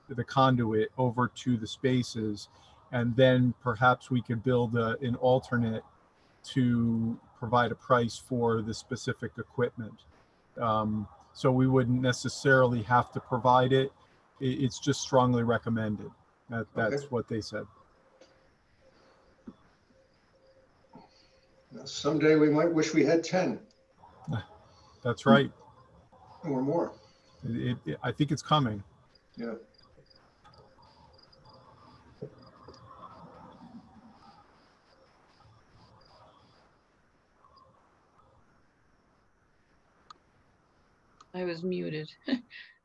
the conduit over to the spaces, and then perhaps we could build an alternate to provide a price for the specific equipment. So we wouldn't necessarily have to provide it. It's just strongly recommended. That's Okay. what they said. Now, someday we might wish we had 10 That's right. or more. I think it's coming. Yeah. I was muted.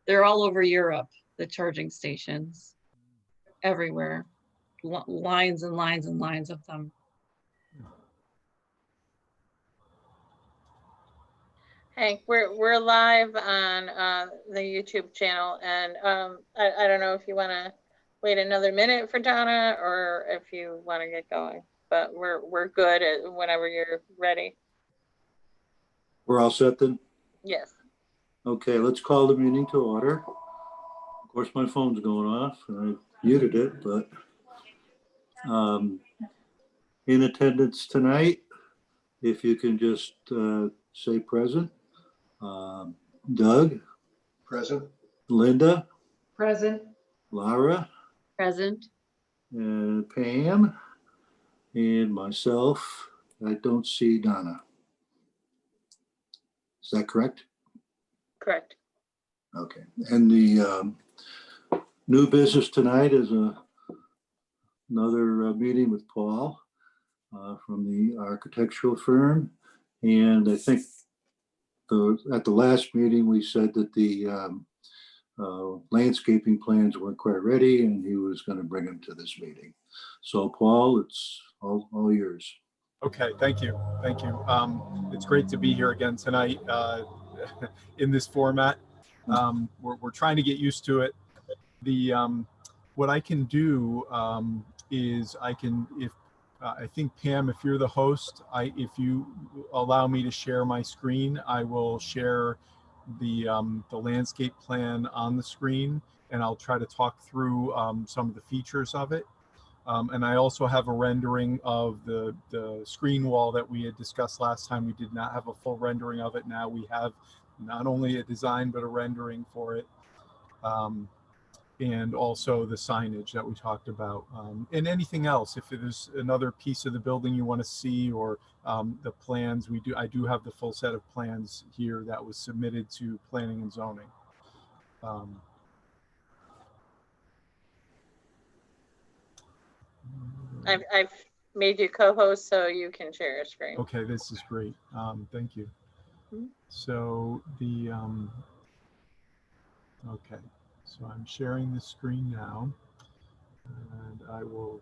They're all over Europe, the charging stations, everywhere. Lines and lines and lines of them. Hank, we're live on the YouTube channel, and I don't know if you want to wait another minute for Donna or if you want to get going, but we're good at whenever you're ready. We're all set then? Yes. Okay, let's call the meeting to order. Of course, my phone's going off. I muted it, but in attendance tonight, if you can just say present. Doug, Present. Linda, Present. Lara, Present. and Pam, and myself. I don't see Donna. Is that correct? Correct. Okay, and the new business tonight is another meeting with Paul from the architectural firm. And I think at the last meeting, we said that the landscaping plans weren't quite ready and he was going to bring them to this meeting. So Paul, it's all yours. Okay, thank you. Thank you. It's great to be here again tonight in this format. We're trying to get used to it. What I can do is I think Pam, if you're the host, if you allow me to share my screen, I will share the landscape plan on the screen, and I'll try to talk through some of the features of it. And I also have a rendering of the screen wall that we had discussed last time. We did not have a full rendering of it. Now we have not only a design, but a rendering for it. And also the signage that we talked about, and anything else. If there's another piece of the building you want to see, or the plans, I do have the full set of plans here that was submitted to planning and zoning. I've made you co-host so you can share your screen. Okay, this is great. Thank you. So okay. So I'm sharing the screen now, and the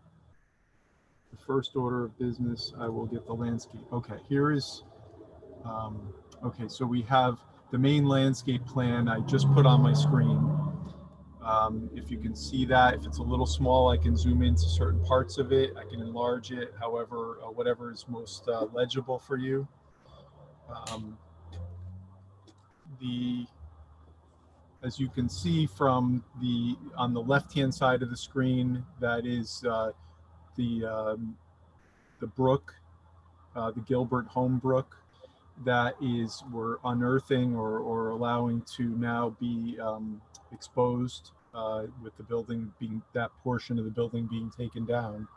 first order of business, I will get the landscape. Okay, here is, okay, so we have the main landscape plan I just put on my screen. If you can see that, if it's a little small, I can zoom into certain parts of it. I can enlarge it, however, whatever is most legible for you. As you can see from on the left-hand side of the screen, that is the brook, the Gilbert Home Brook, that is we're unearthing or allowing to now be exposed with the building that portion of the building being taken down.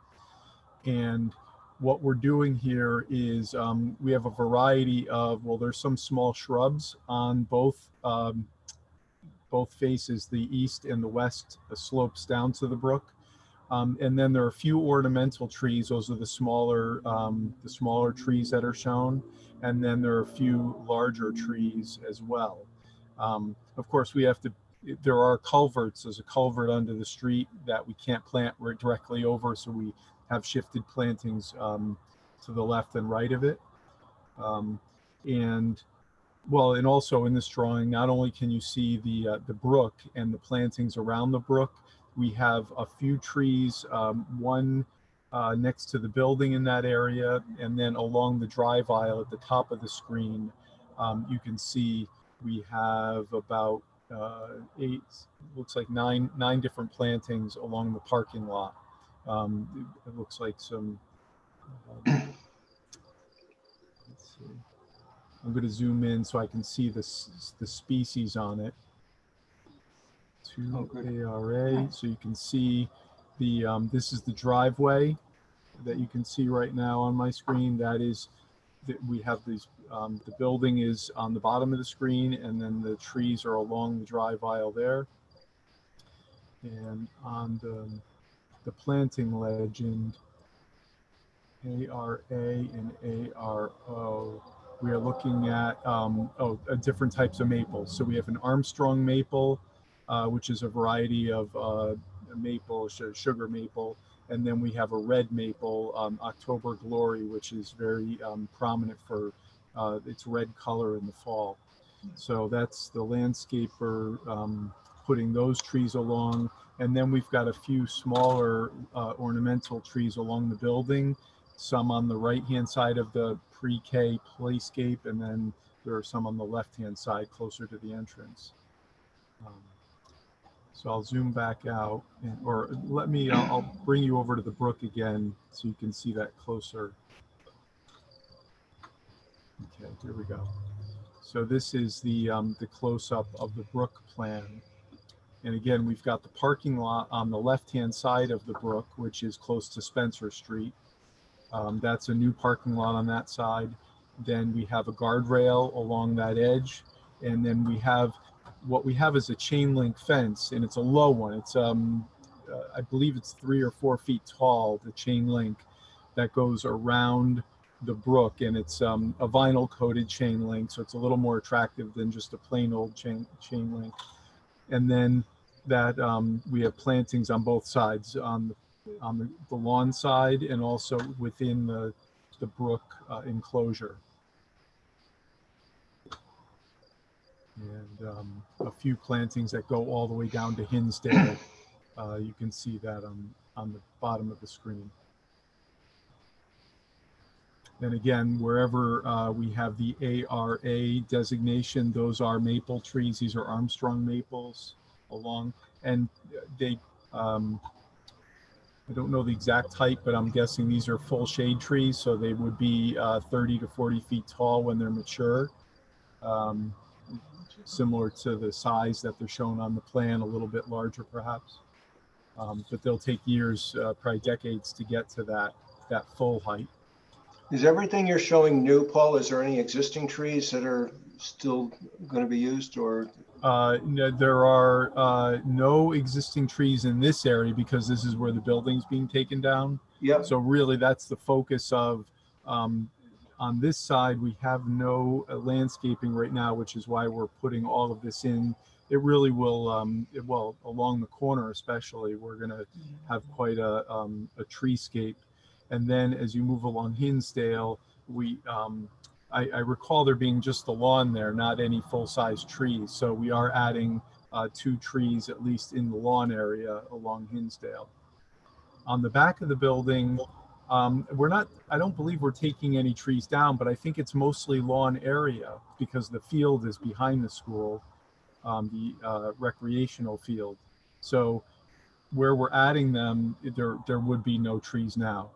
And what we're doing here is we have a variety of, well, there's some small shrubs on both faces, the east and the west slopes down to the brook. And then there are a few ornamental trees. Those are the smaller trees that are shown. And then there are a few larger trees as well. Of course, there are culverts. There's a culvert under the street that we can't plant right directly over. So we have shifted plantings to the left and right of it. And also in this drawing, not only can you see the brook and the plantings around the brook, we have a few trees, one next to the building in that area, and then along the drive aisle at the top of the screen, you can see we have about 8, looks like nine different plantings along the parking lot. It looks like some, let's see. I'm going to zoom in so I can see the species on it. Oh, To good. ARA, so you can see the, this is the driveway that you can see right now on my screen. That is, we have these, the building is on the bottom of the screen, and then the trees are along the drive aisle there. And on the planting legend, ARA and ARO, we are looking at different types of maples. So we have an Armstrong maple, which is a variety of maple, sugar maple, and then we have a red maple, October Glory, which is very prominent for its red color in the fall. So that's the landscaper putting those trees along. And then we've got a few smaller ornamental trees along the building, some on the right-hand side of the pre-K playscape, and then there are some on the left-hand side closer to the entrance. So I'll zoom back out, or let me, I'll bring you over to the brook again so you can see that closer. Okay, here we go. So this is the close-up of the brook plan. And again, we've got the parking lot on the left-hand side of the brook, which is close to Spencer Street. That's a new parking lot on that side. Then we have a guardrail along that edge. And then we have, what we have is a chain link fence, and it's a low one. It's, I believe it's 3 or 4 feet tall, the chain link that goes around the brook, and it's a vinyl coated chain link. So it's a little more attractive than just a plain old chain link. And then that we have plantings on both sides, on the lawn side and also within the brook enclosure. And a few plantings that go all the way down to Hinsdale. You can see that on the bottom of the screen. And again, wherever we have the ARA designation, those are maple trees. These are Armstrong maples along, and they, I don't know the exact height, but I'm guessing these are full shade trees, so they would be 30 to 40 feet tall when they're mature. Similar to the size that they're shown on the plan, a little bit larger perhaps. But they'll take years, probably decades, to get to that full height. Is everything you're showing new, Paul? Is there any existing trees that are still going to be used, or? No, there are no existing trees in this area because this is where the building's being taken down. Yep. So really that's the focus of, on this side, we have no landscaping right now, which is why we're putting all of this in. It really will, well, along the corner especially, we're gonna have quite a treescape. And then as you move along Hinsdale, we, I recall there being just the lawn there, not any full-size trees. So we are adding 2 trees, at least in the lawn area along Hinsdale. On the back of the building, we're not, I don't believe we're taking any trees down, but I think it's mostly lawn area because the field is behind the school, the recreational field. So where we're adding them, there would be no trees now.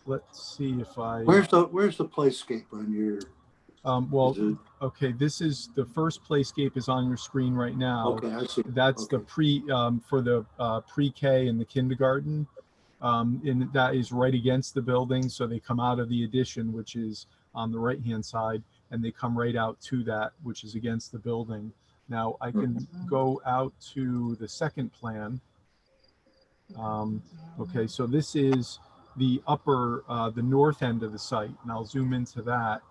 Let's see if I. Where's the playscape on your? Well, is it- okay, this is the first playscape is on your screen right now. Okay, I see. That's the for the pre-K and the kindergarten. And that is right against the building. So they come out of the addition, which is on the right-hand side, and they come right out to that, which is against the building. Now I can go out to the second plan. Okay, so this is the upper, the north end of the site, and I'll zoom into that.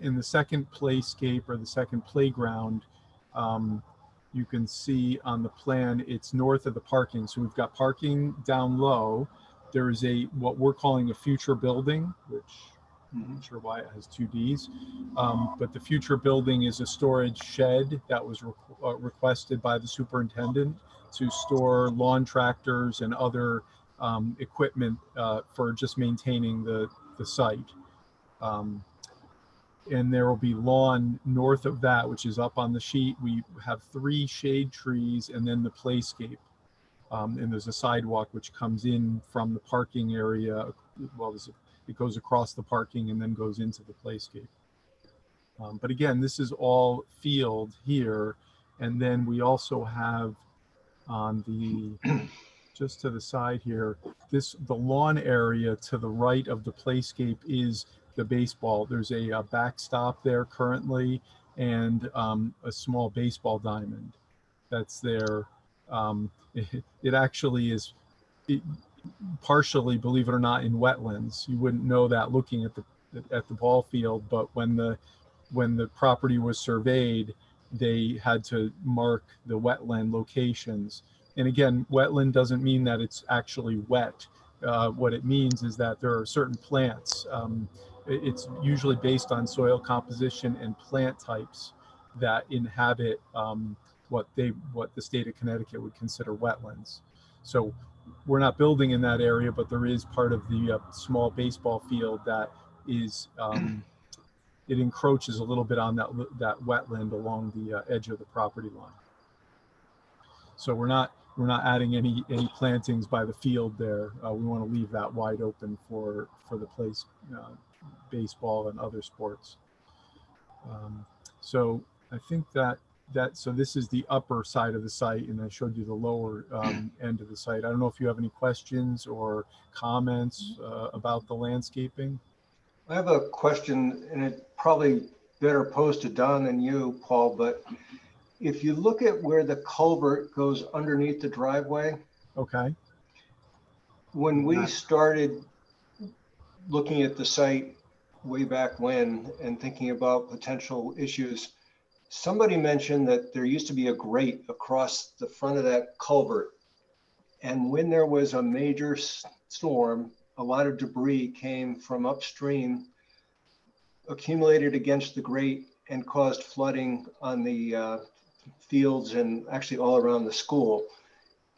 In the second playscape or the second playground, you can see on the plan, it's north of the parking. So we've got parking down low. There is what we're calling a future building, which I'm not sure why it has 2 Ds. But the future building is a storage shed that was requested by the superintendent to store lawn tractors and other equipment for just maintaining the site. And there will be lawn north of that, which is up on the sheet. We have 3 shade trees and then the playscape. And there's a sidewalk which comes in from the parking area. Well, it goes across the parking and then goes into the playscape. But again, this is all field here. And then we also have on the, just to the side here, the lawn area to the right of the playscape is the baseball. There's a backstop there currently and a small baseball diamond that's there. It actually is partially, believe it or not, in wetlands. You wouldn't know that looking at the ball field, but when the property was surveyed, they had to mark the wetland locations. And again, wetland doesn't mean that it's actually wet. What it means is that there are certain plants. It's usually based on soil composition and plant types that inhabit what the state of Connecticut would consider wetlands. So we're not building in that area, but there is part of the small baseball field that is it encroaches a little bit on that wetland along the edge of the property line. So we're not adding any plantings by the field there. We want to leave that wide open for the place, baseball and other sports. So I think so this is the upper side of the site, and I showed you the lower end of the site. I don't know if you have any questions or comments about the landscaping. I have a question, and it probably better posed to Don than you, Paul, but if you look at where the culvert goes underneath the driveway, Okay. when we started looking at the site way back when and thinking about potential issues, somebody mentioned that there used to be a grate across the front of that culvert. And when there was a major storm, a lot of debris came from upstream, accumulated against the grate, and caused flooding on the fields and actually all around the school.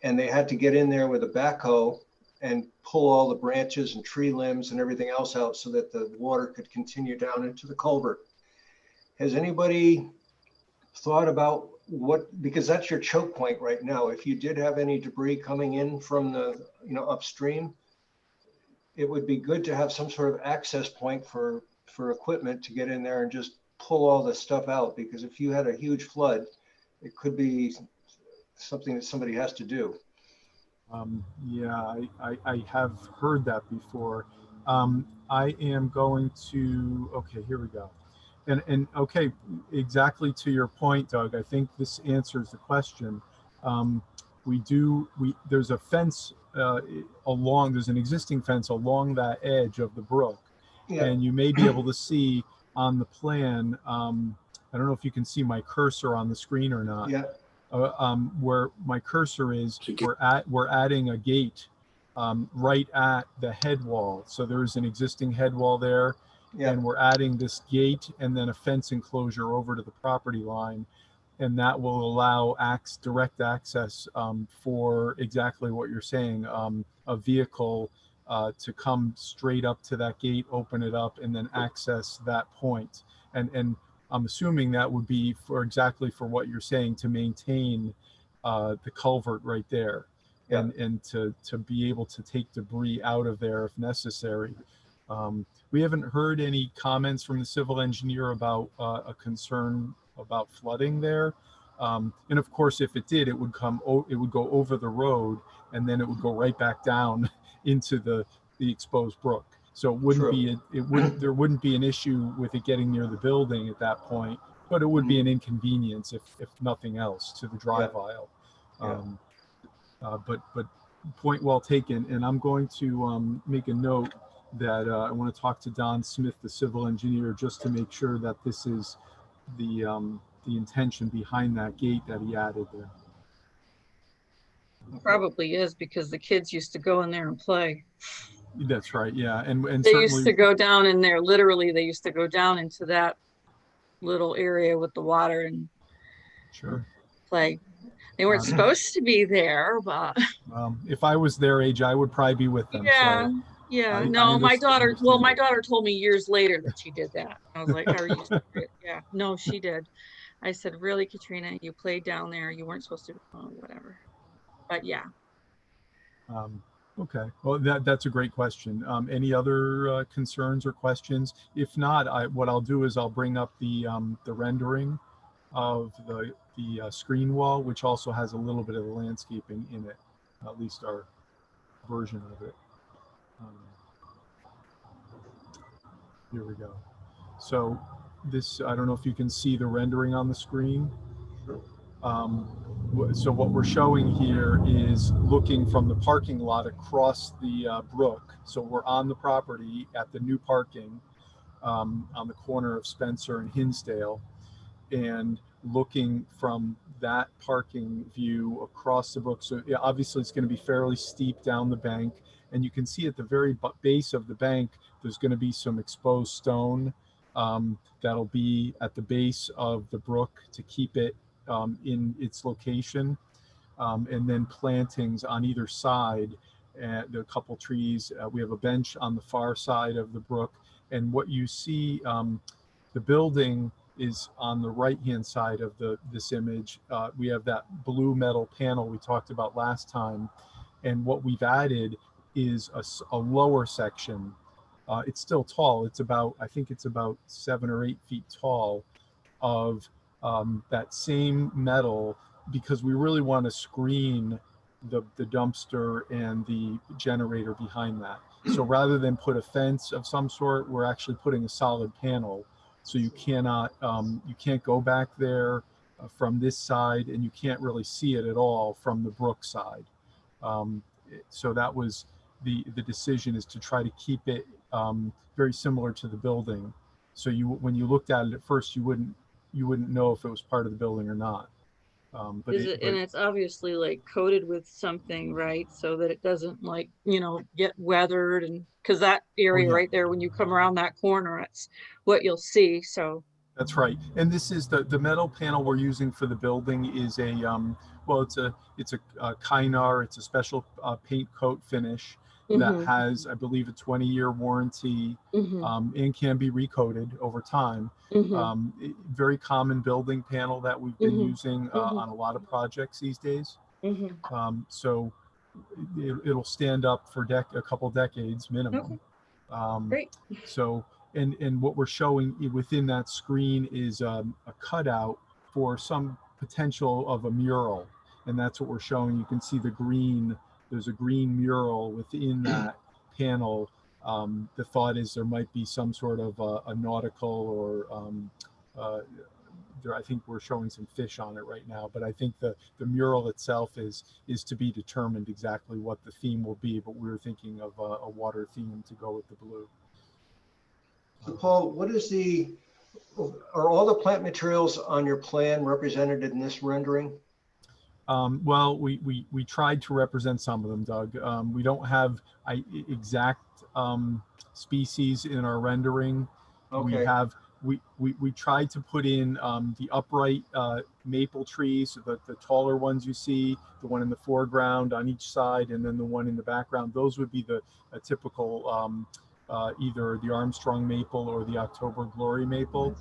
And they had to get in there with a backhoe and pull all the branches and tree limbs and everything else out so that the water could continue down into the culvert. Has anybody thought about because that's your choke point right now. If you did have any debris coming in from the, upstream, it would be good to have some sort of access point for equipment to get in there and just pull all this stuff out, because if you had a huge flood, it could be something that somebody has to do. Yeah, I have heard that before. I am going to, okay, here we go. And okay, exactly to your point, Doug, I think this answers the question. There's a fence there's an existing fence along that edge of the brook. Yeah. And you may be able to see on the plan, I don't know if you can see my cursor on the screen or not. Yeah. Where my cursor is, we're adding a gate right at the head wall. So there's an existing head wall there. Yeah. And we're adding this gate and then a fence enclosure over to the property line. And that will allow direct access for exactly what you're saying, a vehicle to come straight up to that gate, open it up, and then access that point. And I'm assuming that would be for what you're saying, to maintain the culvert right there. Yeah. And to be able to take debris out of there if necessary. We haven't heard any comments from the civil engineer about a concern about flooding there. And of course, if it did, it would go over the road, and then it would go right back down into the exposed brook. So it wouldn't there wouldn't be an issue with it getting near the building at that point, but it would be an inconvenience if nothing else to the drive aisle. But point well taken. And I'm going to make a note that I want to talk to Don Smith, the civil engineer, just to make sure that this is the intention behind that gate that he added there. Probably is, because the kids used to go in there and play. That's right. Yeah. And they used to go down in there. Literally, they used to go down into that little area with the water and sure. play. They weren't Uh, supposed to be there, but If I was their age, I would probably be with them. yeah, So yeah. I No, my daughter, well, understand my it. daughter told me years later that she did that. I was like, are you serious? Yeah, no, she did. I said, really, Katrina, you played down there. You weren't supposed to, oh, whatever. But yeah. Okay, well, that's a great question. Any other concerns or questions? If not, what I'll do is I'll bring up the rendering of the screen wall, which also has a little bit of the landscaping in it, at least our version of it. Um, Here we go. So this, I don't know if you can see the rendering on the screen. So what we're showing here is looking from the parking lot across the brook. So we're on the property at the new parking on the corner of Spencer and Hinsdale, and looking from that parking view across the brook. So yeah, obviously it's going to be fairly steep down the bank, and you can see at the very base of the bank, there's going to be some exposed stone that'll be at the base of the brook to keep it in its location, and then plantings on either side. There are a couple trees. We have a bench on the far side of the brook, and what you see, the building is on the right-hand side of this image. We have that blue metal panel we talked about last time, and what we've added is a lower section. It's still tall. It's about, I think it's about 7 or 8 feet tall, of that same metal, because we really want to screen the dumpster and the generator behind that. So rather than put a fence of some sort, we're actually putting a solid panel. So you cannot, you can't go back there from this side, and you can't really see it at all from the brook side. So that was the decision, is to try to keep it very similar to the building. So when you looked at it at first, you wouldn't know if it was part of the building or not. And it's obviously like coated with something, right? So that it doesn't, like, get weathered, and because that area right there, when you come around that corner, it's what you'll see. So that's right. And this is the metal panel we're using for the building is a well, it's a Kynar. It's a special paint coat finish that has, I believe, a 20-year warranty, and can be recoated over time. Very common building panel that we've been using on a lot of projects these days. So it'll stand up for a couple decades minimum. Great. So and what we're showing within that screen is a cutout for some potential of a mural, and that's what we're showing. You can see the green. There's a green mural within that panel. The thought is there might be some sort of a nautical, or I think we're showing some fish on it right now, but I think the mural itself is to be determined exactly what the theme will be, but we were thinking of a water theme to go with the blue. So Paul, are all the plant materials on your plan represented in this rendering? Well, we tried to represent some of them, Doug. We don't have exact species in our rendering. Okay. We tried to put in the upright maple trees, so the taller ones you see, the one in the foreground on each side, and then the one in the background. Those would be a typical either the Armstrong maple or the October Glory maple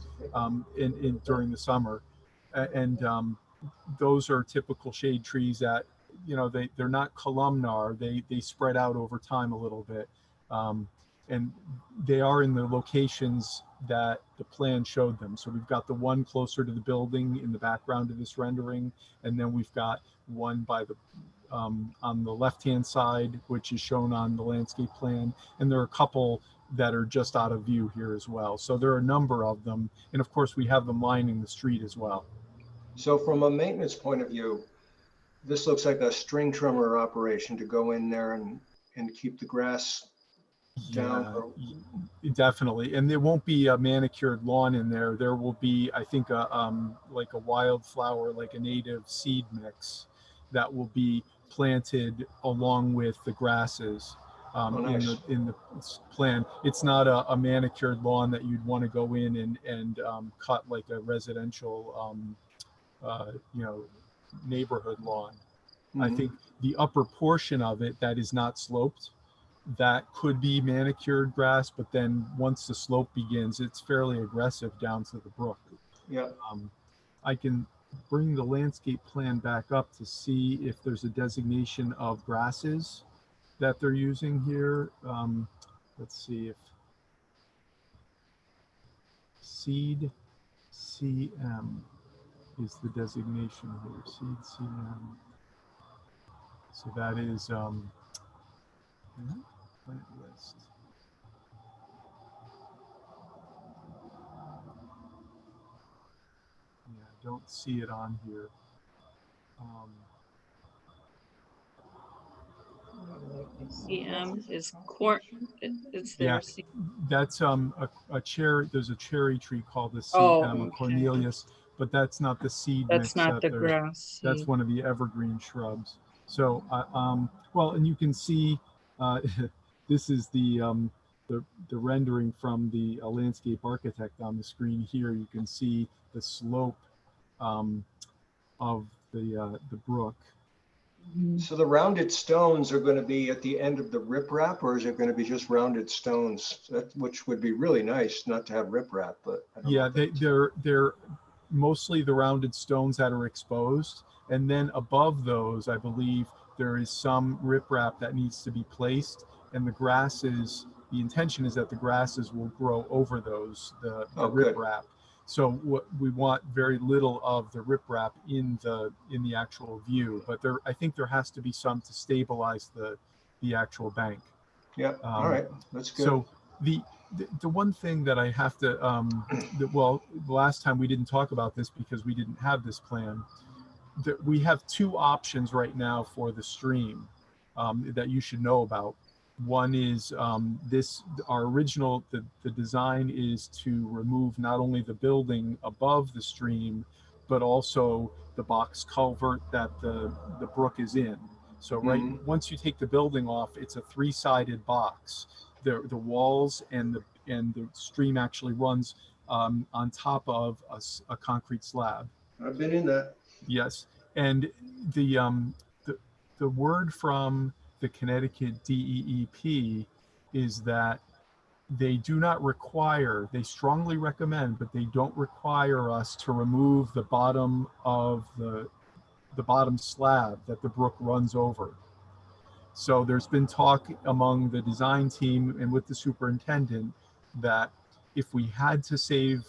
during the summer, and those are typical shade trees that, they're not columnar. They spread out over time a little bit, and they are in the locations that the plan showed them. So we've got the one closer to the building in the background of this rendering, and then we've got one by the on the left-hand side, which is shown on the landscape plan, and there are a couple that are just out of view here as well. So there are a number of them, and of course we have them lining the street as well. So from a maintenance point of view, this looks like a string trimmer operation to go in there and keep the grass down. Yeah, definitely. And there won't be a manicured lawn in there. There will be, I think, like a wildflower, like a native seed mix that will be planted along with the grasses Nice. in the plan. It's not a manicured lawn that you'd want to go in and cut like a residential neighborhood lawn. I Mhm. think the upper portion of it that is not sloped, that could be manicured grass, but then once the slope begins, it's fairly aggressive down to the brook. Yeah, I can bring the landscape plan back up to see if there's a designation of grasses that they're using here. Let's see if seed CM is the designation here. Seed CM. So that is plant list. Yeah, I don't see it on here. CM is corn, it's Yeah, there. that's a cherry. There's a cherry tree called the Oh, CM okay. Cornelius, but that's not the seed That's mix not that the they're. grass That's seed. one of the evergreen shrubs. So, well, and you can see this is the rendering from the landscape architect on the screen here. You can see the slope of the brook. so the rounded stones are going to be at the end of the riprap, or is it going to be just rounded stones? That, which would be really nice not to have riprap, but I don't know Yeah, if that's- they're mostly the rounded stones that are exposed, and then above those, I believe there is some riprap that needs to be placed, and the grasses. The intention is that the grasses will grow over those the Oh, good. riprap. So what we want very little of the riprap in the actual view, but there I think there has to be some to stabilize the actual bank. Yeah, all right, that's good. So the one thing that I have to well, the last time we didn't talk about this because we didn't have this plan. That we have two options right now for the stream that you should know about. One is our original the design is to remove not only the building above the stream, but also the box culvert that the brook is in. So Mhm. once you take the building off, it's a three-sided box. The walls and the stream actually runs on top of a concrete slab. I've been in that. Yes, and the um, the the word from the Connecticut DEEP is that they do not require, they strongly recommend, but they don't require us to remove the bottom of the bottom slab that the brook runs over. So there's been talk among the design team and with the superintendent that if we had to save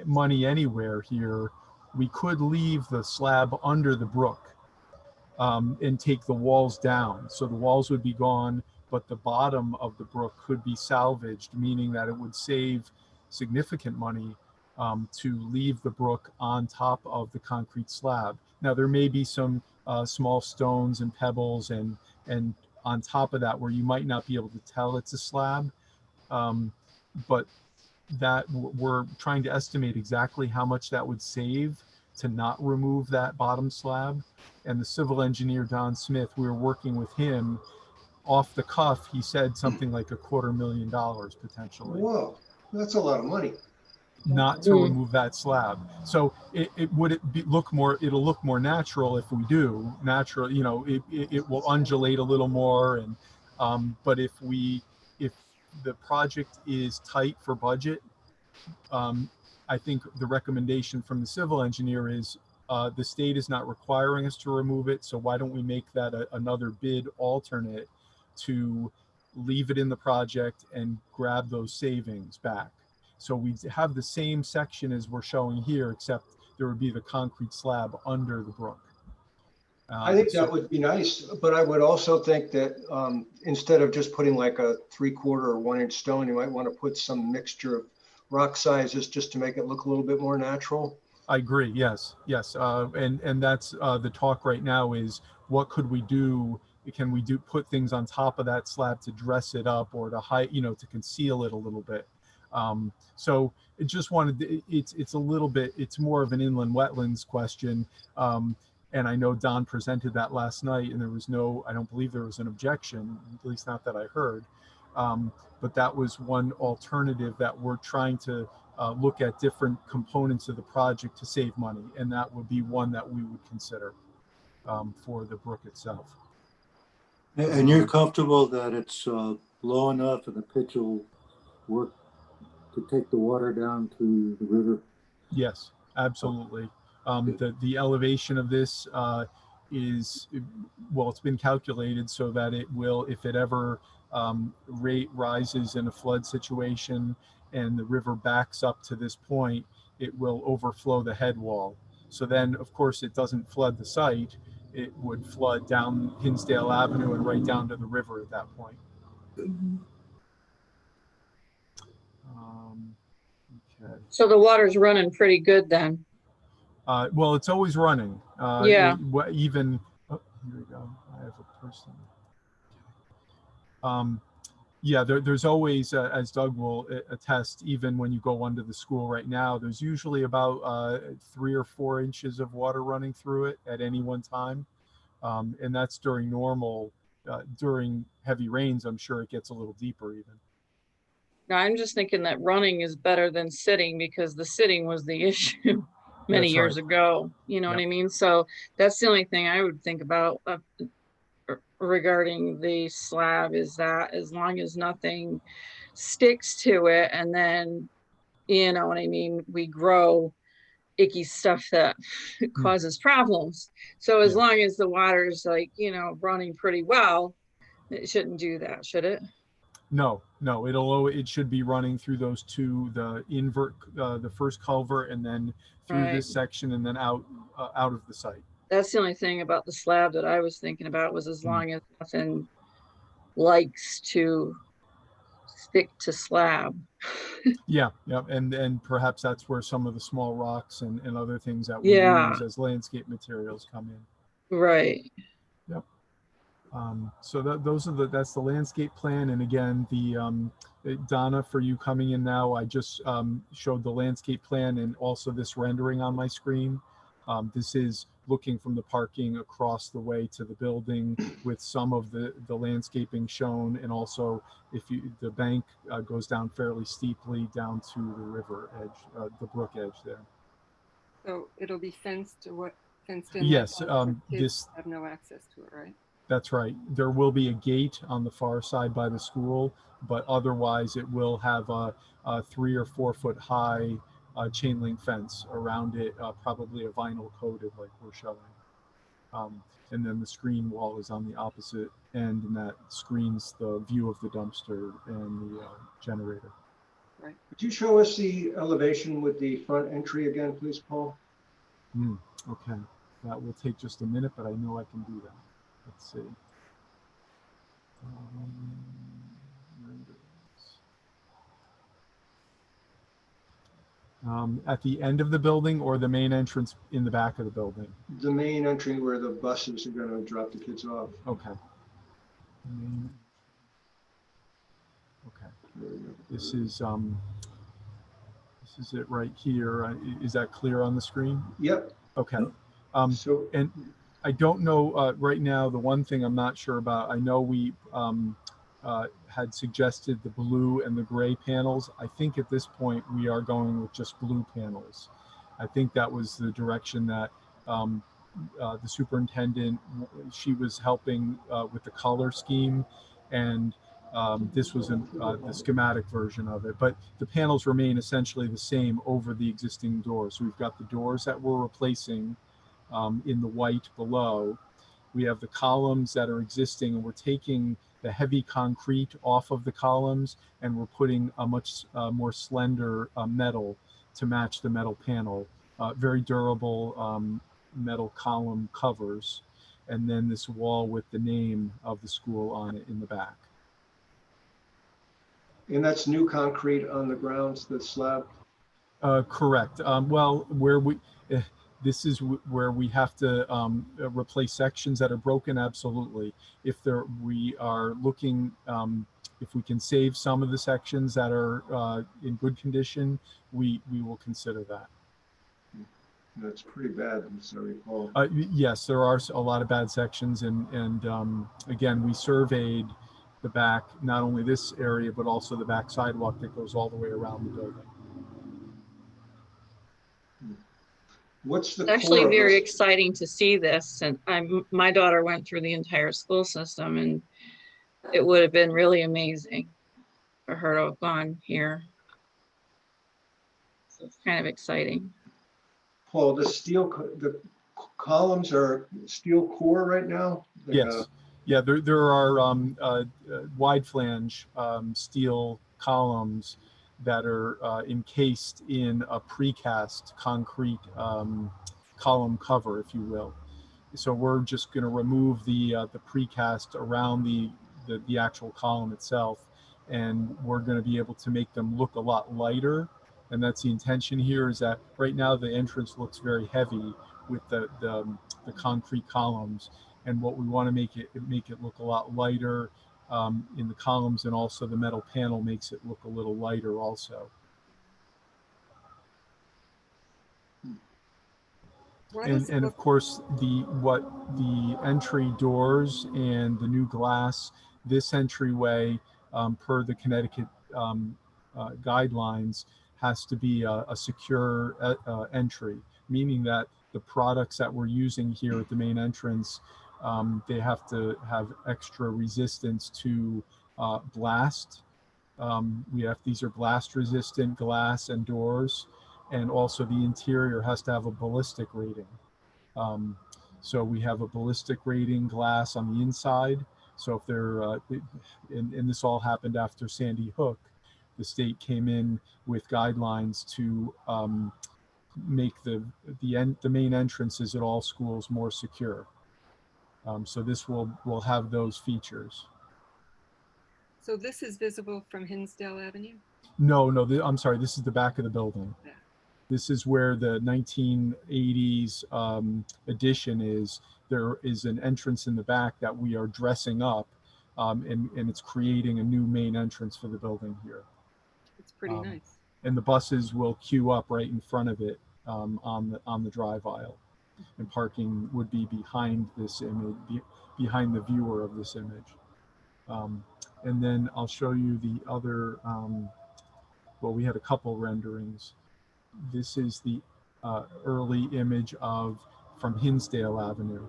money anywhere here, we could leave the slab under the brook and take the walls down. So the walls would be gone, but the bottom of the brook could be salvaged, meaning that it would save significant money to leave the brook on top of the concrete slab. Now there may be some small stones and pebbles and on top of that where you might not be able to tell it's a slab, but that we're trying to estimate exactly how much that would save to not remove that bottom slab. And the civil engineer, Don Smith, we were working with him off the cuff. He said something like $250,000 potentially. Whoa, that's a lot of money. Not to remove that slab. So it'll look more natural if we do natural, it will undulate a little more. And but if the project is tight for budget, I think the recommendation from the civil engineer is the state is not requiring us to remove it. So why don't we make that another bid alternate to leave it in the project and grab those savings back? So we have the same section as we're showing here, except there would be the concrete slab under the brook. I think that would be nice, but I would also think that instead of just putting like a 3/4 or 1-inch stone, you might want to put some mixture of rock sizes just to make it look a little bit more natural. I agree. Yes. And that's the talk right now is what could we do? Can we put things on top of that slab to dress it up or to hide, to conceal it a little bit? So it just it's a little bit, it's more of an inland wetlands question. And I know Don presented that last night and I don't believe there was an objection, at least not that I heard. But that was one alternative that we're trying to look at different components of the project to save money. And that would be one that we would consider for the brook itself. And you're comfortable that it's low enough and the pitch will work to take the water down to the river? Yes, absolutely. The elevation of this is, well, it's been calculated so that it will, if it ever rate rises in a flood situation and the river backs up to this point, it will overflow the head wall. So then, of course, it doesn't flood the site. It would flood down Hinsdale Avenue and right down to the river at that point. Okay. So the water's running pretty good then. Well, it's always running. Yeah. Even, oh, here we go. I have a person. Yeah, there's always, as Doug will attest, even when you go under the school right now, there's usually about 3 or 4 inches of water running through it at any one time. And that's during normal, during heavy rains, I'm sure it gets a little deeper even. Now, I'm just thinking that running is better than sitting because the sitting was the issue many That's years right. ago. You know what Yep. I mean? So that's the only thing I would think about regarding the slab is that as long as nothing sticks to it and then, you know what I mean, we grow icky stuff that causes problems. So as Yeah. long as the water's like, you know, running pretty well, it shouldn't do that, should it? No, it should be running through those two, the first culvert and then through Right. this section and then out of the site. That's the only thing about the slab that I was thinking about was as long as nothing likes to stick to slab. Yeah, and perhaps that's where some of the small rocks and other things that we Yeah. use as landscape materials come in. Right. So that's the landscape plan. And again, Donna, for you coming in now, I just showed the landscape plan and also this rendering on my screen. This is looking from the parking across the way to the building with some of the landscaping shown. And also the bank goes down fairly steeply down to the river edge, the brook edge there. So it'll be fenced or what? Fenced in? Yes, like that, so kids this. have no access to it, right? That's right. There will be a gate on the far side by the school, but otherwise it will have a 3 or 4 foot high chain link fence around it, probably a vinyl coated like we're showing. And then the screen wall is on the opposite end, and that screens the view of the dumpster and the generator. Right. Could you show us the elevation with the front entry again, please, Paul? Okay, that will take just a minute, but I know I can do that. Let's see. At the end of the building or the main entrance in the back of the building? The main entry where the buses are going to drop the kids off. Okay. Okay. This is it right here. Is that clear on the screen? Yep. Okay. So, and I don't know right now, the one thing I'm not sure about, I know we had suggested the blue and the gray panels. I think at this point we are going with just blue panels. I think that was the direction that the superintendent, she was helping with the color scheme, and this was the schematic version of it. But the panels remain essentially the same over the existing doors. So we've got the doors that we're replacing in the white below. We have the columns that are existing, and we're taking the heavy concrete off of the columns, and we're putting a much more slender metal to match the metal panel. Very durable metal column covers, and then this wall with the name of the school on it in the back. and that's new concrete on the grounds, the slab? Correct. Well, this is where we have to replace sections that are broken. Absolutely. If we are looking, if we can save some of the sections that are in good condition, we will consider that. That's pretty bad, as I recall. Yes, there are a lot of bad sections, and again, we surveyed the back, not only this area, but also the back sidewalk that goes all the way around the building. What's the It's actually core of very this? exciting to see this, and my daughter went through the entire school system, and it would have been really amazing for her to have gone here. So it's kind of exciting. Paul, the columns are steel core right now? Like Yes. Yeah, there are wide flange steel columns that are encased in a precast concrete column cover, if you will. So we're just going to remove the precast around the actual column itself, and we're going to be able to make them look a lot lighter. And that's the intention here, is that right now the entrance looks very heavy with the concrete columns, and what we want to make it look a lot lighter in the columns, and also the metal panel makes it look a little lighter also. And of course, the entry doors and the new glass, this entryway, per the Connecticut guidelines, has to be a secure entry, meaning that the products that we're using here at the main entrance, they have to have extra resistance to blast. These are blast resistant glass and doors, and also the interior has to have a ballistic rating. So we have a ballistic rating glass on the inside. So if they're, and this all happened after Sandy Hook, the state came in with guidelines to make the main entrances at all schools more secure. So this will have those features. So this is visible from Hinsdale Avenue? No, I'm sorry, this is the back of the building. Yeah. This is where the 1980s addition is. There is an entrance in the back that we are dressing up, and it's creating a new main entrance for the building here. It's pretty nice. And the buses will queue up right in front of it on the drive aisle, and parking would be behind this image, behind the viewer of this image. And then I'll show you the other. Well, we had a couple renderings. This is the early image from Hinsdale Avenue,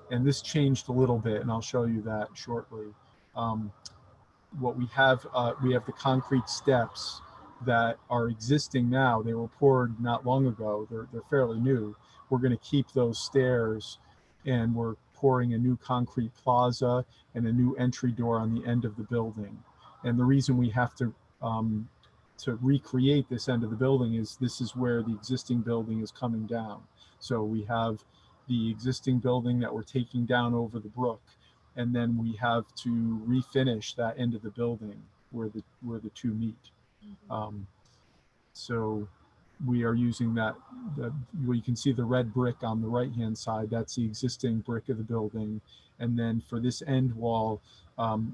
and this changed a little bit, and I'll show you that shortly. What we have the concrete steps that are existing now. They were poured not long ago. They're fairly new. We're going to keep those stairs, and we're pouring a new concrete plaza and a new entry door on the end of the building. And the reason we have to recreate this end of the building is this is where the existing building is coming down. So we have the existing building that we're taking down over the brook, and then we have to refinish that end of the building where the two meet. So we are using well, you can see the red brick on the right hand side. That's the existing brick of the building. And then for this end wall,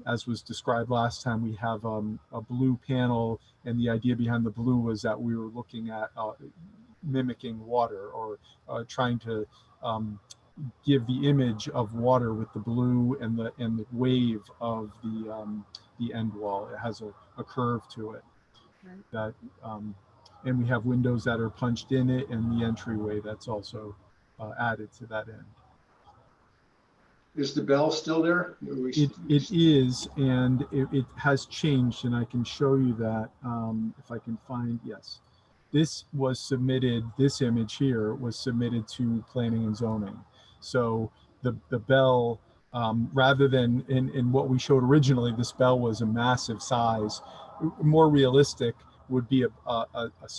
as was described last time, we have a blue panel, and the idea behind the blue was that we were looking at mimicking water, or trying to give the image of water with the blue and the wave of the end wall. It has a curve to it. Right. That and we have windows that are punched in it, and the entryway that's also added to that end. Is the bell still there? It is, and it has changed, and I can show you that if I can find, yes. This image here was submitted to planning and zoning. So the bell, rather than in what we showed originally, this bell was a massive size. More realistic would be a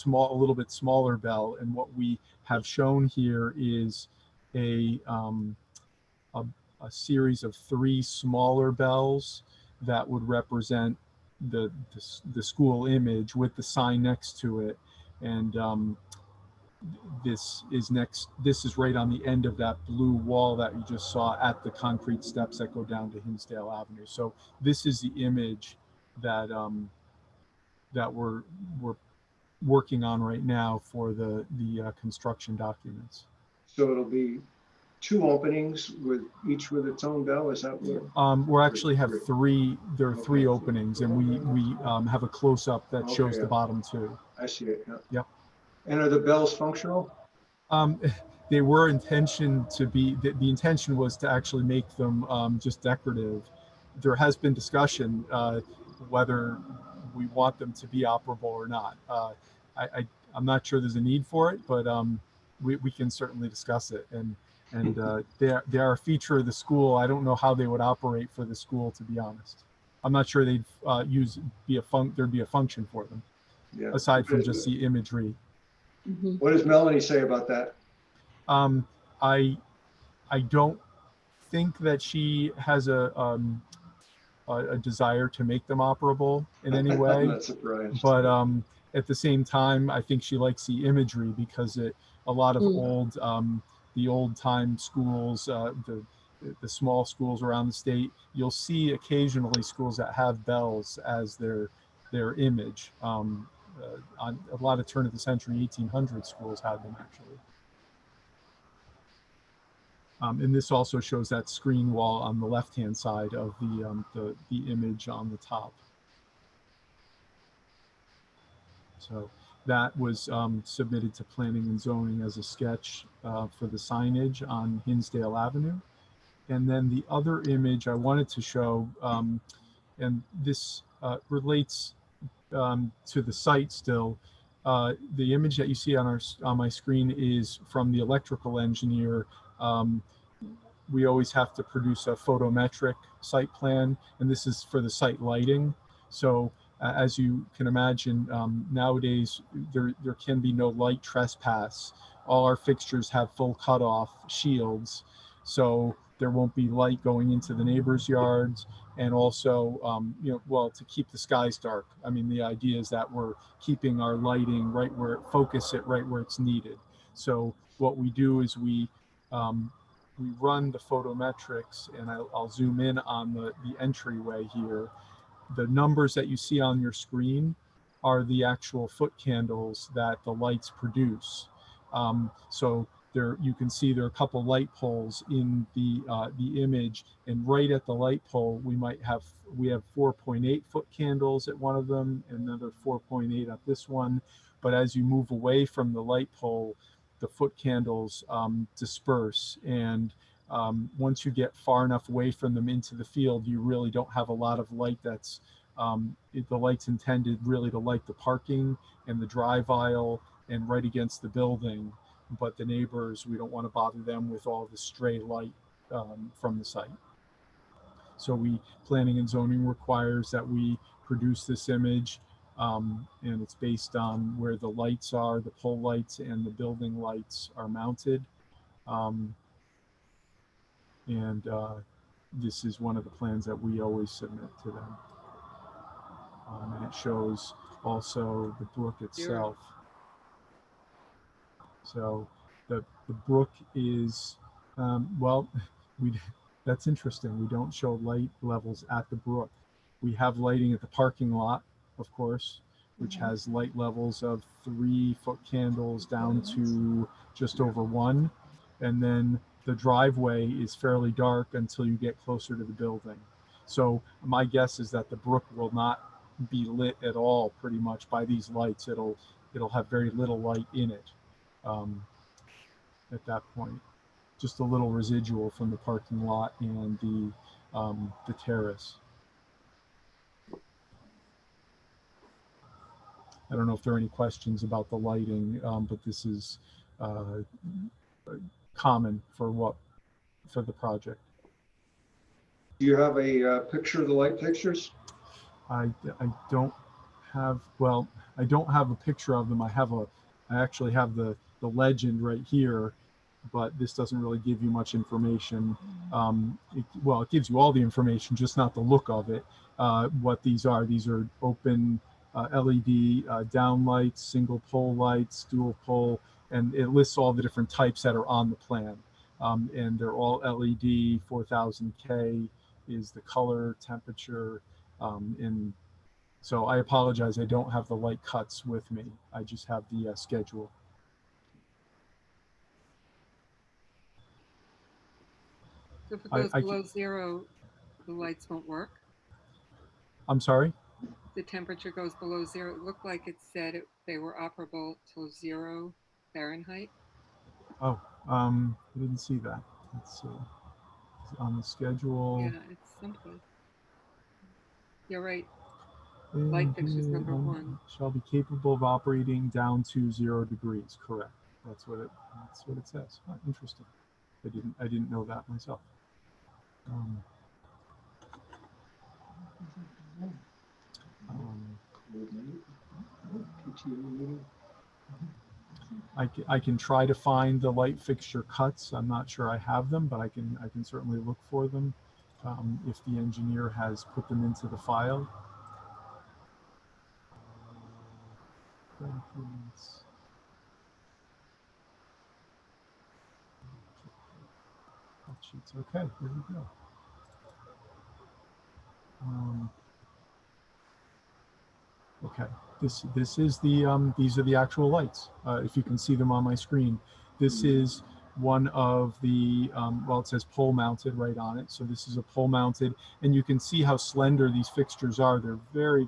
little bit smaller bell, and what we have shown here is a series of 3 smaller bells that would represent the school image with the sign next to it. And this is right on the end of that blue wall that you just saw at the concrete steps that go down to Hinsdale Avenue. So this is the image that that we're working on right now for the construction documents. So it'll be 2 openings with each with its own bell? Is that what? We're actually have three, there are 3 Okay. openings, and we have a close-up that shows Okay, the yeah. bottom 2. I see it, yeah. Yep. And are the bells functional? They were intention to be, the intention was to actually make them just decorative. There has been discussion whether we want them to be operable or not. I'm not sure there's a need for it, but we can certainly discuss it. And they are a feature of the school. I don't know how they would operate for the school, to be honest. I'm not sure they'd there'd be a function for them, Yeah. aside from just the imagery. Mhm. What does Melanie say about that? I don't think that she has a desire to make them operable in any I'm way, not surprised. but at the same time, I think she likes the imagery because a lot of the old time schools, the small schools around the state, you'll see occasionally schools that have bells as their image. On a lot of turn of the century 1800 schools had them actually. And this also shows that screen wall on the left-hand side of the image on the top. So that was submitted to Planning and Zoning as a sketch for the signage on Hinsdale Avenue. And then the other image I wanted to show, and this relates to the site still. The image that you see on my screen is from the electrical engineer. We always have to produce a photometric site plan, and this is for the site lighting. So as you can imagine, nowadays there can be no light trespass. All our fixtures have full cutoff shields, so there won't be light going into the neighbors' yards. And also, well, to keep the skies dark. I mean, the idea is that we're keeping our lighting right where, focus it right where it's needed. So what we do is we run the photometrics, and I'll zoom in on the entryway here. The numbers that you see on your screen are the actual foot candles that the lights produce. So there, you can see there are a couple light poles in the image, and right at the light pole, we have 4.8 foot candles at one of them, and another 4.8 at this one. But as you move away from the light pole, the foot candles disperse, and once you get far enough away from them into the field, you really don't have a lot of light. That's the light's intended really to light the parking and the drive aisle and right against the building, but the neighbors, we don't want to bother them with all the stray light from the site. So Planning and Zoning requires that we produce this image, and it's based on where the lights are, the pole lights and the building lights are mounted. This is one of the plans that we always submit to them. And it shows also the brook itself. So the brook is, well, that's interesting. We don't show light levels at the brook. We have lighting at the parking lot, of course, which has light levels of 3 foot candles down to just over 1. And then the driveway is fairly dark until you get closer to the building. So my guess is that the brook will not be lit at all pretty much by these lights. It'll have very little light in it at that point. Just a little residual from the parking lot and the terrace. I don't know if there are any questions about the lighting, but this is common for the project. Do you have a picture of the light fixtures? I don't have, well, I don't have a picture of them. I actually have the legend right here, but this doesn't really give you much information. It gives you all the information, just not the look of it. What these are open LED downlights, single pole lights, dual pole, and it lists all the different types that are on the plan. And they're all LED. 4000K is the color, temperature, and so I apologize, I don't have the light cuts with me. I just have the schedule. So if it I- goes I below zero, the lights won't work. I'm sorry? The temperature goes below zero. It looked like it said they were operable till 0 Fahrenheit. Oh, I didn't see that. Let's see. On the schedule. Yeah, it's someplace. You're right. Light fixtures number 1. Shall be capable of operating down to 0 degrees. Correct. That's what it says. Oh, interesting. I didn't know that myself. Um, I can try to find the light fixture cuts. I'm not sure I have them, but I can certainly look for them if the engineer has put them into the file. Documents. Cut sheets. Okay, here we go. Okay, this is the these are the actual lights. If you can see them on my screen, this is one of the well, it says pole mounted right on it. So this is a pole mounted, and you can see how slender these fixtures are. They're very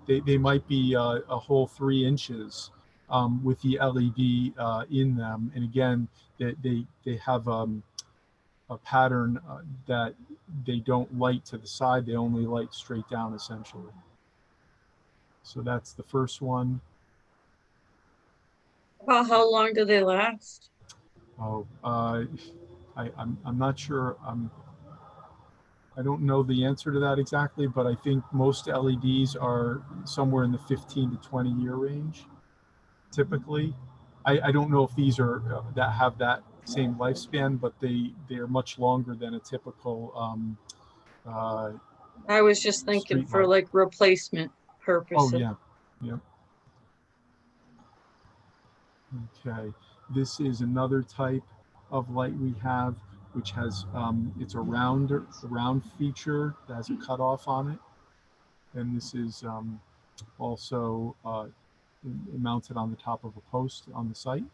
they might be a whole 3 inches with the LED in them. And again, they have a pattern that they don't light to the side. They only light straight down essentially. So that's the first one. Well, how long do they last? Oh, I'm not sure. I don't know the answer to that exactly, but I think most LEDs are somewhere in the 15 to 20 year range, typically. I don't know if these are that have that same lifespan, but they're much longer than a typical I was just thinking street for light. like replacement Oh purposes. yeah. Okay, this is another type of light we have, which has it's a round feature that has a cutoff on it, and this is also mounted on the top of a post on the site.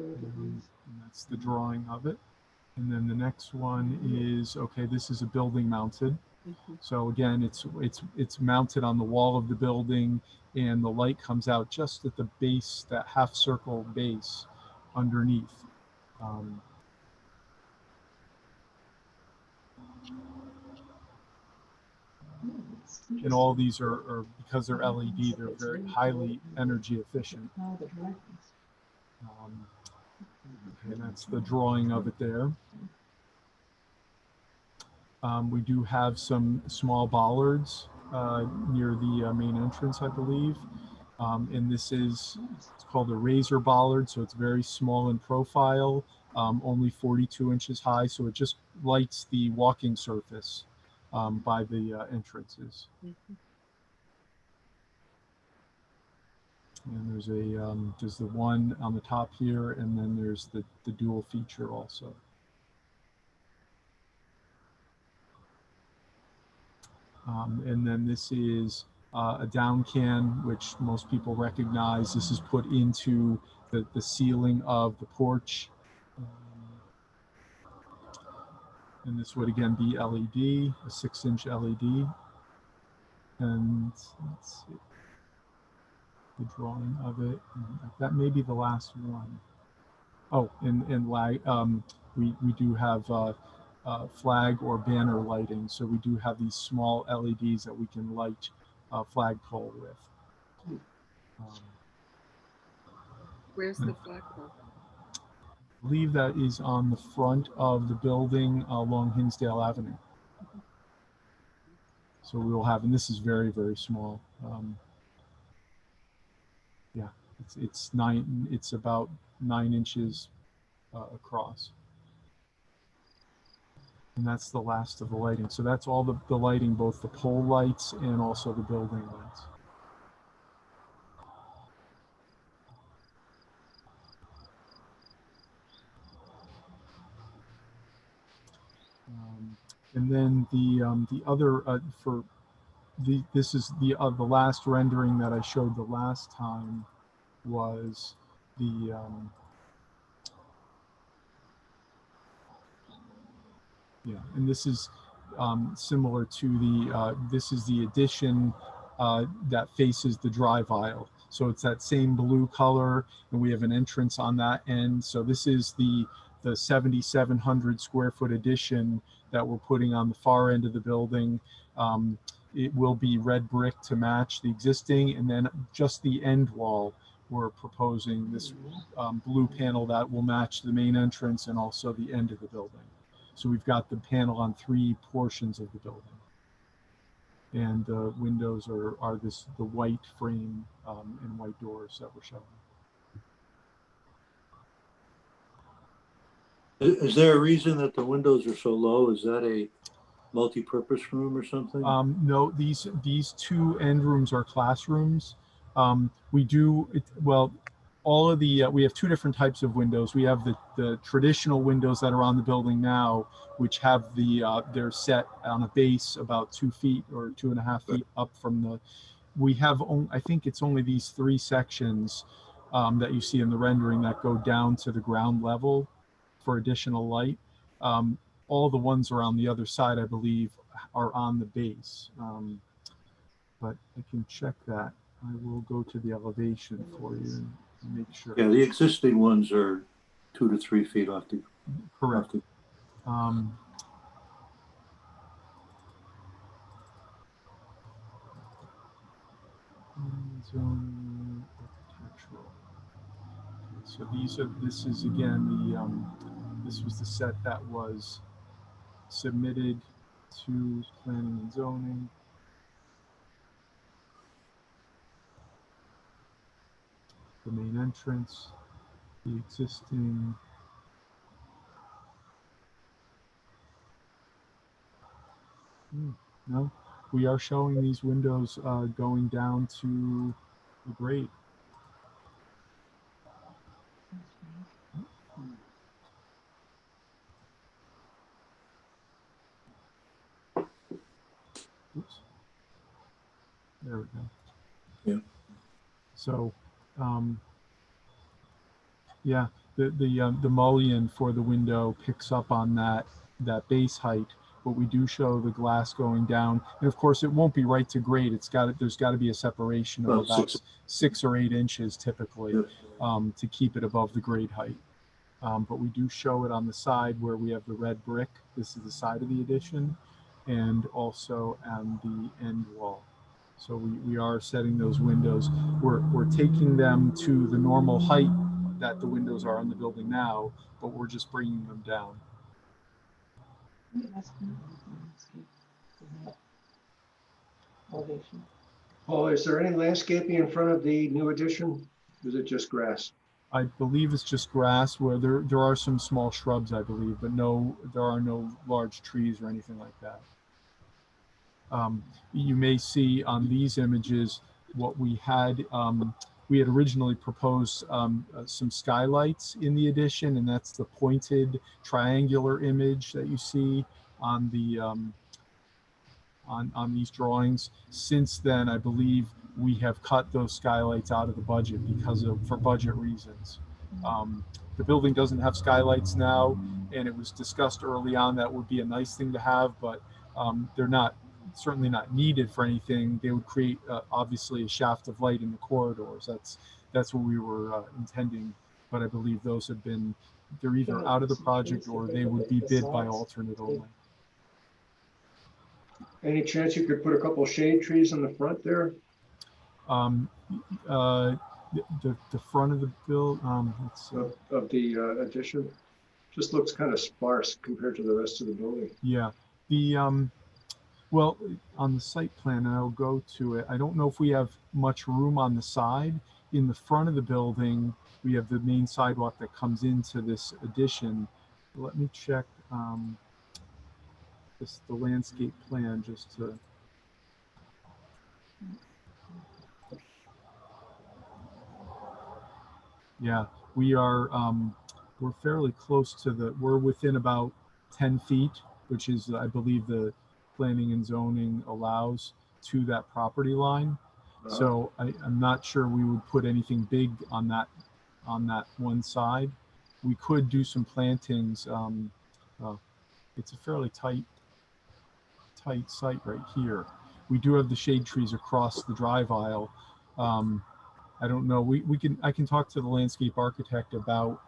And that's the drawing of it. And then the next one is, okay, this is a building mounted. So again, it's mounted on the wall of the building, and the light comes out just at the base, that half circle base underneath. And all these are because they're LED, they're very highly energy efficient. Okay, that's the drawing of it there. We do have some small bollards near the main entrance, I believe. And this is, it's called a razor bollard, so it's very small in profile, only 42 inches high, so it just lights the walking surface by the entrances. And there's the one on the top here, and then there's the dual feature also. And then this is a down can, which most people recognize. This is put into the ceiling of the porch. And this would again be LED, a 6-inch LED. And let's see the drawing of it. And that may be the last one. Oh, and we do have flag or banner lighting. So we do have these small LEDs that we can light flagpole with. Where's the flagpole? I believe that is on the front of the building along Hinsdale Avenue. So we will have, and this is very small. Yeah, it's about 9 inches across. And that's the last of the lighting. So that's all the lighting, both the pole lights and also the building lights. And then the other for this is the last rendering that I showed the last time was the yeah, and this is similar to the this is the addition that faces the drive aisle. So it's that same blue color, and we have an entrance on that end. So this is the 7,700 square foot addition that we're putting on the far end of the building. It will be red brick to match the existing, and then just the end wall, we're proposing this blue panel that will match the main entrance and also the end of the building. So we've got the panel on 3 portions of the building. And the windows are the white frame and white doors that we're showing. Is there a reason that the windows are so low? Is that a multi-purpose room or something? No, these 2 end rooms are classrooms. We do, well, all of the, we have 2 different types of windows. We have the traditional windows that are on the building now, which have they're set on a base about 2 feet or 2.5 feet up from the, we have, I think it's only these 3 sections that you see in the rendering that go down to the ground level for additional light. All the ones around the other side, I believe, are on the base. But I can check that. I will go to the elevation for you and make sure. Yeah, the existing ones are 2 to 3 feet off the. Correct. Zone architectural. Okay, so this is again this was the set that was submitted to planning and zoning. The main entrance, the existing. No, we are showing these windows going down to the grade. Oops. There we go. Yeah. So, yeah, the mullion for the window picks up on that base height, but we do show the glass going down, and of course it won't be right to grade. There's got to be a separation of about 6 or 8 inches typically, to keep it above the grade height. But we do show it on the side where we have the red brick. This is the side of the addition, and also on the end wall. So we are setting those windows. We're taking them to the normal height that the windows are on the building now, but we're just bringing them down. Paul, is there any landscaping in front of the new addition? Or is it just grass? I believe it's just grass, where there are some small shrubs, I believe, but there are no large trees or anything like that. You may see on these images what we had originally proposed some skylights in the addition, and that's the pointed triangular image that you see on the on these drawings. Since then, I believe we have cut those skylights out of the budget for budget reasons. The building doesn't have skylights now, and it was discussed early on that would be a nice thing to have, but they're certainly not needed for anything. They would create obviously a shaft of light in the corridors. That's what we were intending, but I believe they're either out of the project or they would be bid by alternate only. Any chance you could put a couple shade trees in the front there? The front of the build, of the addition, just looks kind of sparse compared to the rest of the building. Yeah, well, on the site plan, and I'll go to it, I don't know if we have much room on the side. In the front of the building, we have the main sidewalk that comes into this addition. Let me check the landscape plan just to. Yeah, we're fairly close to we're within about 10 feet, which is, I believe, the planning and zoning allows. to that property line. So I'm not sure we would put anything big on that one side. We could do some plantings. It's a fairly tight site right here. We do have the shade trees across the drive aisle. I don't know. I can talk to the landscape architect about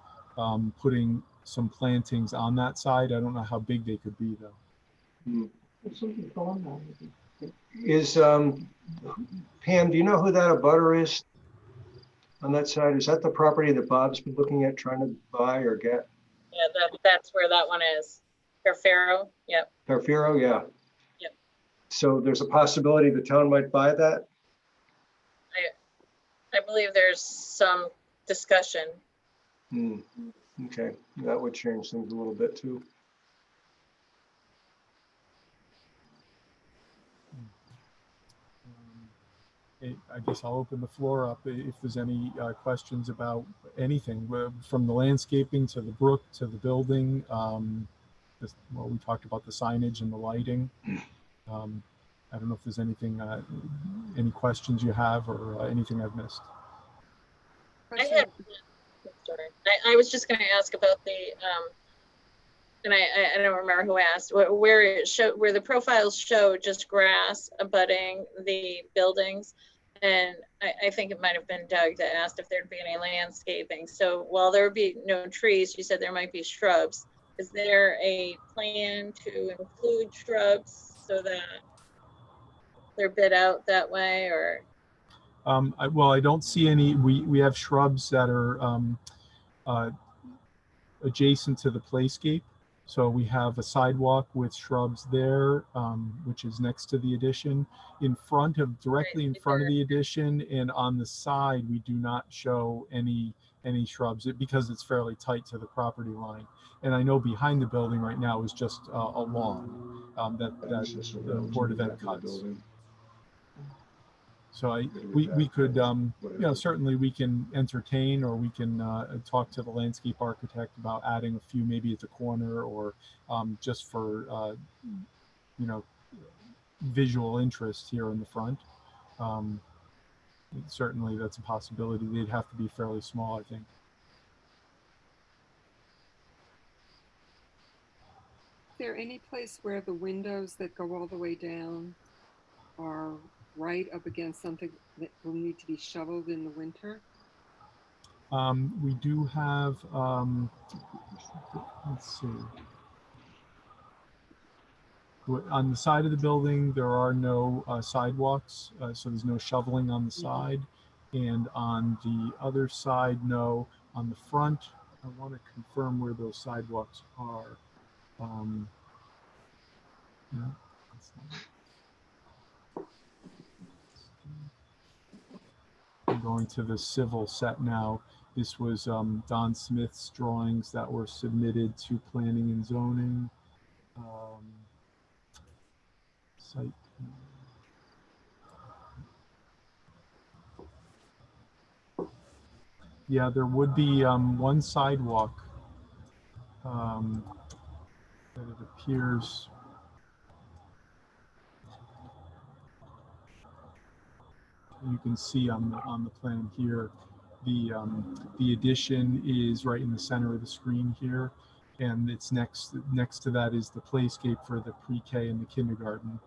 putting some plantings on that side. I don't know how big they could be though. Is, Pam, do you know who that abutter is on that side? Is that the property that Bob's been looking at trying to buy or get? Yeah, that's where that one is. Carfaro, yep. Carfero, yeah. Yep. So there's a possibility the town might buy that? I believe there's some discussion. Okay, that would change things a little bit too. I guess I'll open the floor up if there's any questions about anything, from the landscaping to the brook to the building. Well, we talked about the signage and the lighting. I don't know if there's anything, any questions you have or anything I've missed. I had, sorry, I was just going to ask about the, and I don't remember who asked, where it showed, where the profiles show just grass abutting the buildings. And I think it might have been Doug that asked if there'd be any landscaping. So while there would be no trees, you said there might be shrubs. Is there a plan to include shrubs so that they're bid out that way, or? Well, I don't see any. We have shrubs that are adjacent to the playscape. So we have a sidewalk with shrubs there, which is next to the addition. Directly in front of the addition, and on the side, we do not show any shrubs because it's fairly tight to the property line. And I know behind the building right now is just a lawn that the Board of Ed cuts. So we could, certainly we can entertain, or we can talk to the landscape architect about adding a few, maybe at the corner, or just for, visual interest here in the front. Certainly that's a possibility. They'd have to be fairly small, I think. Is there any place where the windows that go all the way down are right up against something that will need to be shoveled in the winter? We do have, let's see. On the side of the building, there are no sidewalks, so there's no shoveling on the side. And on the other side, no. On the front, I want to confirm where those sidewalks are. No, that's not. I'm going to the civil set now. This was Don Smith's drawings that were submitted to planning and zoning. Site. Yeah, there would be one sidewalk that it appears. You can see on the plan here, the addition is right in the center of the screen here, and it's next to that is the playscape for the pre-K and the kindergarten.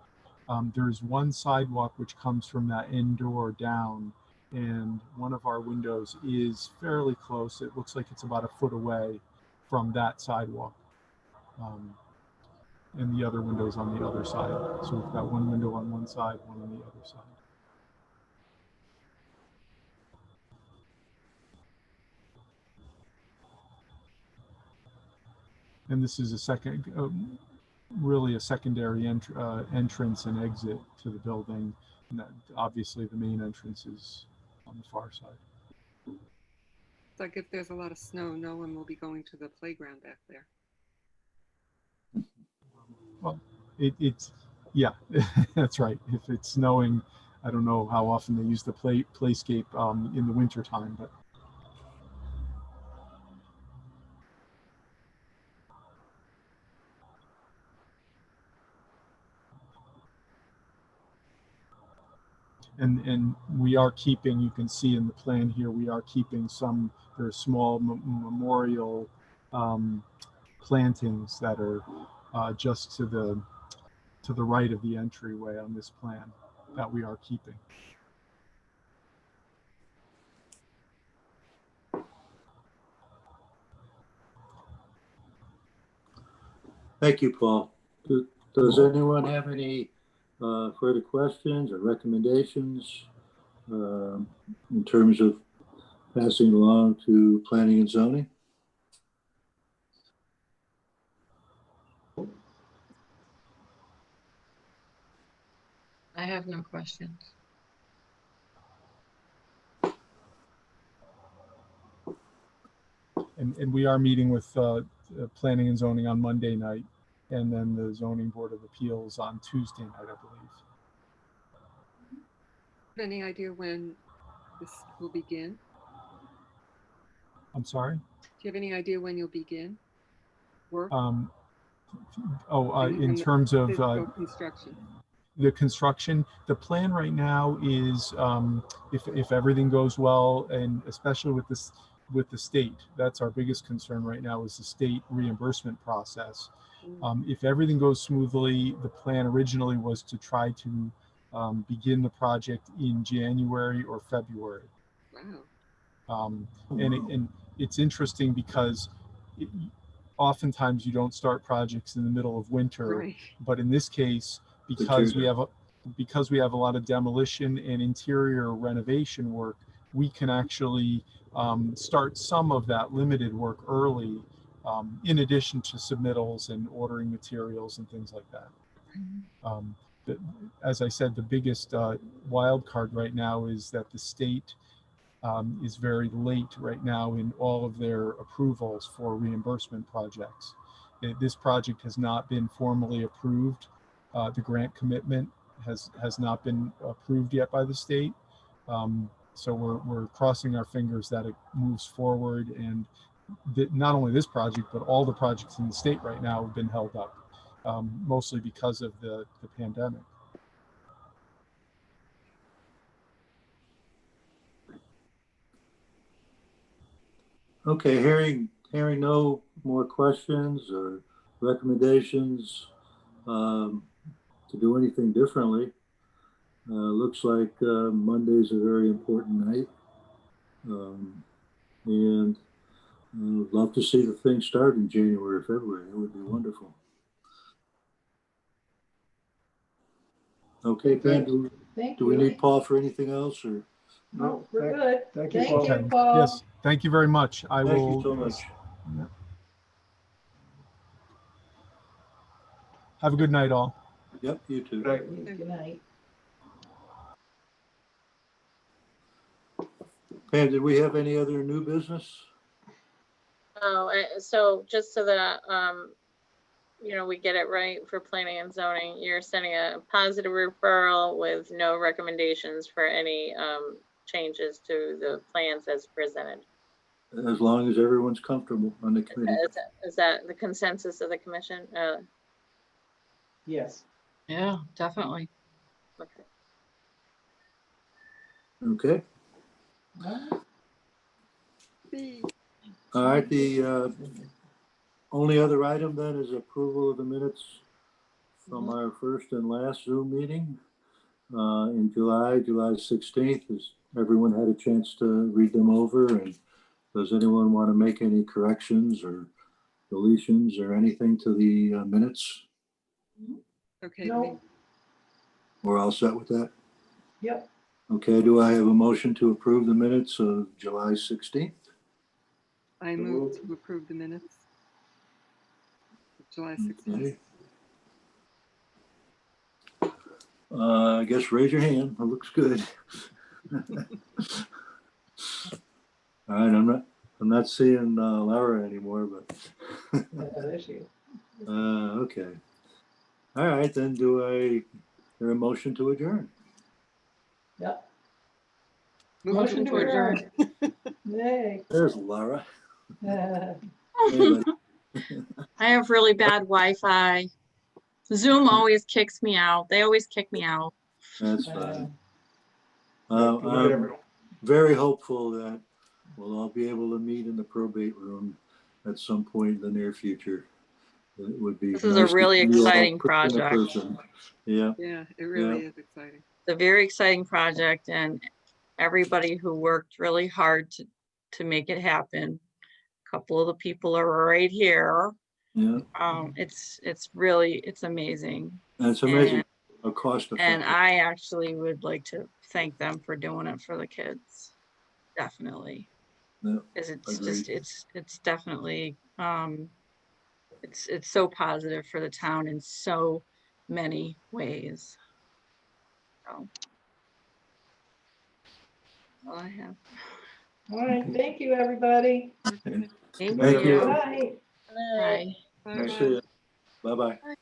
There's one sidewalk which comes from that end door down, and one of our windows is fairly close. It looks like it's about a foot away from that sidewalk. And the other window's on the other side. So we've got one window on one side, one on the other side. And this is a second, really a secondary entrance and exit to the building. And that, obviously the main entrance is on the far side. It's like if there's a lot of snow, no one will be going to the playground back there. Well, it's, yeah, that's right. If it's snowing, I don't know how often they use the playscape in the winter time, but. And we are keeping, you can see in the plan here, we are keeping some, there are small memorial plantings that are just to the right of the entryway on this plan that we are keeping. Thank you, Paul. Does anyone have any further questions or recommendations in terms of passing along to planning and zoning? I have no questions. And we are meeting with planning and zoning on Monday night, and then the zoning board of appeals on Tuesday night, I believe. Any idea when this will begin? I'm sorry? Do you have any idea when you'll begin work? In terms of Physical construction. the construction, the plan right now is if everything goes well, and especially with this, with the state, that's our biggest concern right now, is the state reimbursement process. If everything goes smoothly, the plan originally was to try to begin the project in January or February. Wow. And it's interesting because oftentimes you don't start projects in the middle of winter, Right. but in this case, because we have a lot of demolition and interior renovation work, we can actually start some of that limited work early, in addition to submittals and ordering materials and things like that. As I said, the biggest wild card right now is that the state is very late right now in all of their approvals for reimbursement projects. This project has not been formally approved. The grant commitment has not been approved yet by the state. So we're crossing our fingers that it moves forward, and not only this project, but all the projects in the state right now have been held up, mostly because of the pandemic. Okay, hearing no more questions or recommendations to do anything differently. Looks like Monday's a very important night. And I'd love to see the thing start in January or February. It would be wonderful. Okay, Pam, do we need Paul for anything else, or? No, we're good. Thank you, Thank Paul. you, Paul. Yes, thank you very much. I Thank will. you so much. Yeah. Have a good night, all. Yep, you too. Right. Good night. Pam, did we have any other new business? Oh, so just so that, we get it right for planning and zoning, you're sending a positive referral with no recommendations for any changes to the plans as presented. As long as everyone's comfortable on the committee. Is that the consensus of the commission? Yes. Yeah, definitely. Okay. Okay. All right, the only other item then is approval of the minutes from our first and last Zoom meeting in July 16th. Has everyone had a chance to read them over? And does anyone want to make any corrections or deletions or anything to the minutes? Okay. No. We're all set with that? Yep. Okay, do I have a motion to approve the minutes of July 16th? I move to approve the minutes of July 16th. Okay. I guess raise your hand. It looks good. All right, I'm not seeing Laura anymore, but There she is. okay. All right, then do I hear a motion to adjourn? Yep. Motion to adjourn. Yay. There's Laura. Uh, Hey, I have really bad Wi-Fi. Zoom always kicks me out. They always kick me out. that's fine. Good night, I'm everyone. very hopeful that we'll all be able to meet in the probate room at some point in the near future. It would be This is a nice to really see you all exciting in project. person. Yeah, Yeah, it really is exciting. It's a very exciting project, and everybody who worked really hard to make it happen. A couple of the people are right here. yeah. It's really, it's amazing. And it's amazing how cost And effective. I actually would like to thank them for doing it for the kids. Definitely. Yeah, Because it's agreed. just, it's definitely, it's so positive for the town in so many ways. So. All I have. All right, thank you, everybody. Thank Thank night, you. you. Good night. Good night. Bye. Bye-bye. See you. Bye-bye.